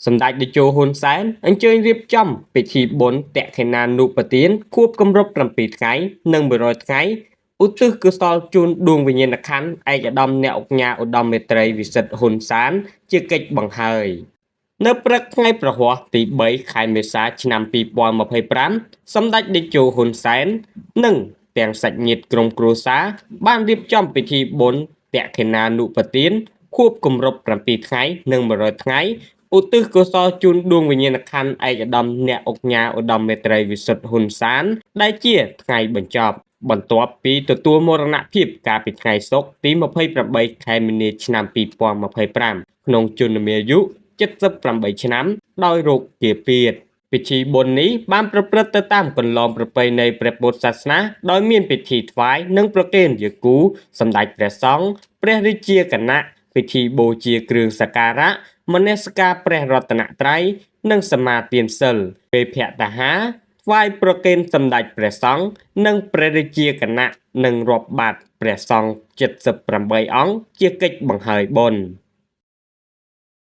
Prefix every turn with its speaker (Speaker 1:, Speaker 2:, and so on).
Speaker 1: សម្ដេចតេជោហ៊ុនសែនអញ្ជើញរៀបចំពិធីបុណ្យតក្កេណានុប្បទានខួបគម្រប់7ថ្ងៃនិង100ថ្ងៃឧទ្ទិសកុសលជូនដួងវិញ្ញាណក្ខន្ធឯកឧត្តមអ្នកអង្គការឧត្តមមេត្រីវិសិទ្ធហ៊ុនសានជាកិច្ចបង្ហើយនៅព្រឹកថ្ងៃប្រហ័សទី3ខែមេសាឆ្នាំ2025សម្ដេចតេជោហ៊ុនសែននិងទាំងសាច់ញាតិក្រុមគ្រួសារបានរៀបចំពិធីបុណ្យតក្កេណានុប្បទានខួបគម្រប់7ថ្ងៃនិង100ថ្ងៃឧទ្ទិសកុសលជូនដួងវិញ្ញាណក្ខន្ធឯកឧត្តមអ្នកអង្គការឧត្តមមេត្រីវិសុទ្ធហ៊ុនសានដែលជាថ្ងៃបញ្ចប់បន្ទាប់ពីទទួលមរណភាពកាលពីថ្ងៃសុក្រទី28ខែមីនាឆ្នាំ2025ក្នុងជន្មាយុ78ឆ្នាំដោយរោគទារពាទ្យពិធីបុណ្យនេះបានប្រព្រឹត្តទៅតាមគន្លងប្រពៃណីព្រះពុទ្ធសាសនាដោយមានពិធីថ្វាយនិងប្រគេនយាគូសម្ដេចព្រះសង្ឃព្រះរាជាគណៈពិធីបូជាគ្រឿងសក្ការៈមនសិការព្រះរតនត្រ័យនិងសមាទានសិលពេលភត្តាហារថ្វាយប្រគេនសម្ដេចព្រះសង្ឃនិងព្រះរាជាគណៈនិងរាប់បាត្រព្រះសង្ឃ78អង្គជាកិច្ចបង្ហើយបុណ្យ